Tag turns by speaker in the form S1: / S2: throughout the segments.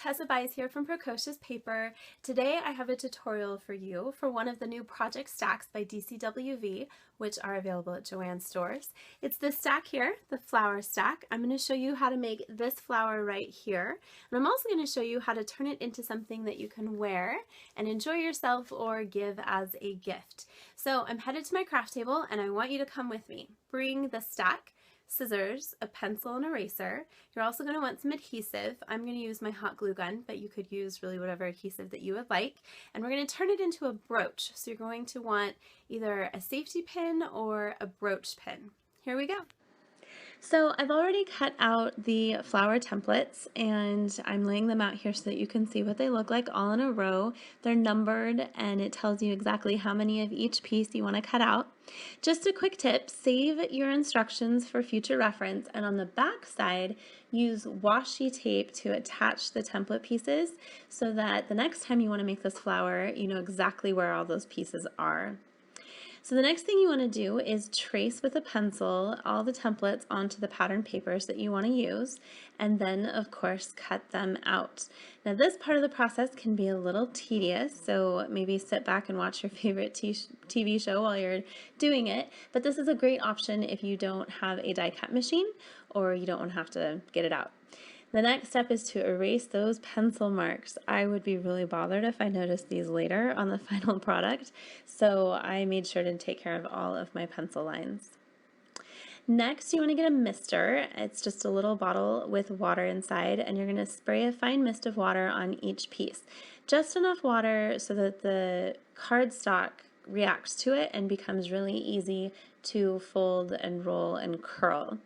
S1: Tessa Bies here from Precocious Paper. Today I have a tutorial for you for one of the new project stacks by DCWV, which are available at Joann's stores. It's this stack here, the flower stack. I'm going to show you how to make this flower right here, and I'm also going to show you how to turn it into something that you can wear and enjoy yourself or give as a gift. So I'm headed to my craft table and I want you to come with me. Bring the stack, scissors, a pencil, and eraser. You're also going to want some adhesive. I'm going to use my hot glue gun, but you could use really whatever adhesive that you would like. And we're going to turn it into a brooch. So you're going to want either a safety pin or a brooch pin. Here we go. So I've already cut out the flower templates and I'm laying them out here so that you can see what they look like all in a row. They're numbered and it tells you exactly how many of each piece you want to cut out. Just a quick tip, save your instructions for future reference, and on the back side use washi tape to attach the template pieces so that the next time you want to make this flower you know exactly where all those pieces are. So the next thing you want to do is trace with a pencil all the templates onto the pattern papers that you want to use, and then of course cut them out. Now this part of the process can be a little tedious, so maybe sit back and watch your favorite TV show while you're doing it, but this is a great option if you don't have a die cut machine or you don't want to have to get it out. The next step is to erase those pencil marks. I would be really bothered if I noticed these later on the final product, so I made sure to take care of all of my pencil lines. Next, you want to get a mister. It's just a little bottle with water inside, and you're going to spray a fine mist of water on each piece. Just enough water so that the cardstock reacts to it and becomes really easy to fold and roll and curl.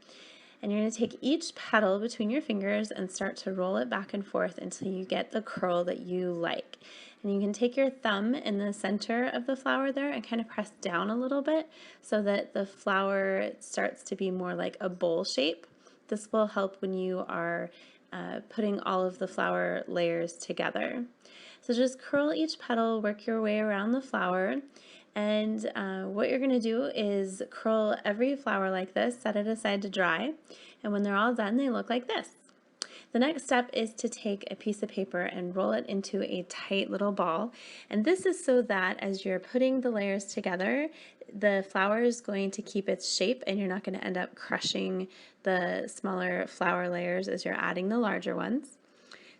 S1: And you're going to take each petal between your fingers and start to roll it back and forth until you get the curl that you like. And you can take your thumb in the center of the flower there and kind of press down a little bit so that the flower starts to be more like a bowl shape. This will help when you are putting all of the flower layers together. So just curl each petal, work your way around the flower. And what you're going to do is curl every flower like this, set it aside to dry, and when they're all done, they look like this. The next step is to take a piece of paper and roll it into a tight little ball, and this is so that as you're putting the layers together, the flower is going to keep its shape and you're not going to end up crushing the smaller flower layers as you're adding the larger ones.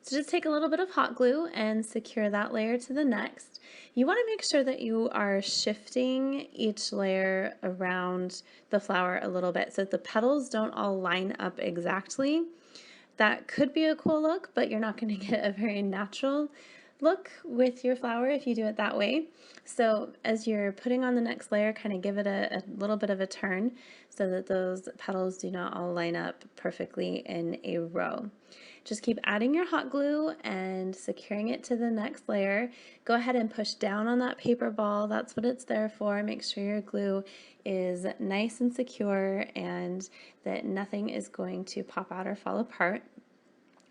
S1: So just take a little bit of hot glue and secure that layer to the next. You want to make sure that you are shifting each layer around the flower a little bit so that the petals don't all line up exactly. That could be a cool look, but you're not going to get a very natural look with your flower if you do it that way. So as you're putting on the next layer, kind of give it a little bit of a turn so that those petals do not all line up perfectly in a row. Just keep adding your hot glue and securing it to the next layer. Go ahead and push down on that paper ball. That's what it's there for. Make sure your glue is nice and secure and that nothing is going to pop out or fall apart.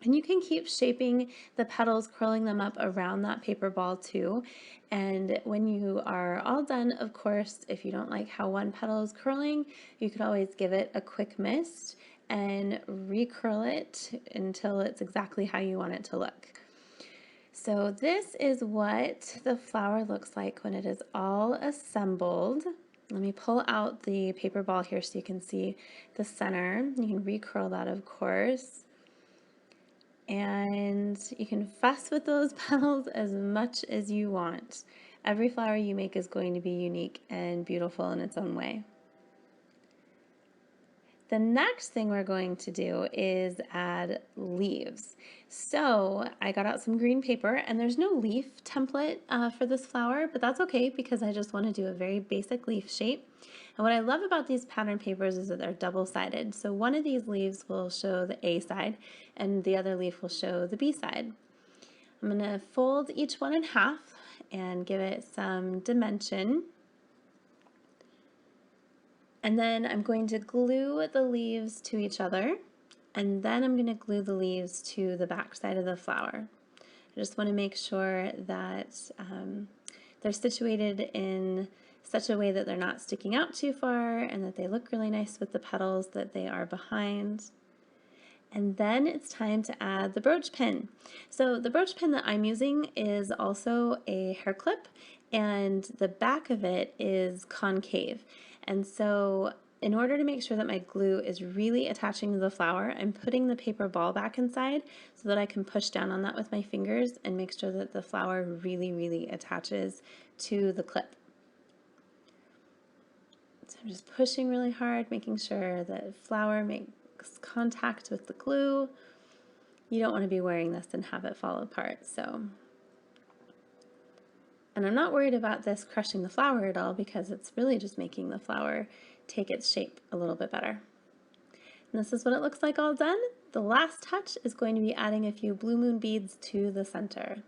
S1: And you can keep shaping the petals, curling them up around that paper ball too. And when you are all done, of course, if you don't like how one petal is curling, you could always give it a quick mist and recurl it until it's exactly how you want it to look. So this is what the flower looks like when it is all assembled. Let me pull out the paper ball here so you can see the center. You can recurl that, of course. And you can fuss with those petals as much as you want. Every flower you make is going to be unique and beautiful in its own way. The next thing we're going to do is add leaves. So I got out some green paper, and there's no leaf template for this flower, but that's okay because I just want to do a very basic leaf shape. And what I love about these pattern papers is that they're double-sided. So one of these leaves will show the A side and the other leaf will show the B side. I'm going to fold each one in half and give it some dimension. And then I'm going to glue the leaves to each other, and then I'm going to glue the leaves to the back side of the flower. I just want to make sure that they're situated in such a way that they're not sticking out too far and that they look really nice with the petals that they are behind. And then it's time to add the brooch pin. So the brooch pin that I'm using is also a hair clip, and the back of it is concave. And so in order to make sure that my glue is really attaching to the flower, I'm putting the paper ball back inside so that I can push down on that with my fingers and make sure that the flower really, really attaches to the clip. So I'm just pushing really hard, making sure that flower makes contact with the glue. You don't want to be wearing this and have it fall apart. And I'm not worried about this crushing the flower at all because it's really just making the flower take its shape a little bit better. And this is what it looks like all done. The last touch is going to be adding a few blue moon beads to the center.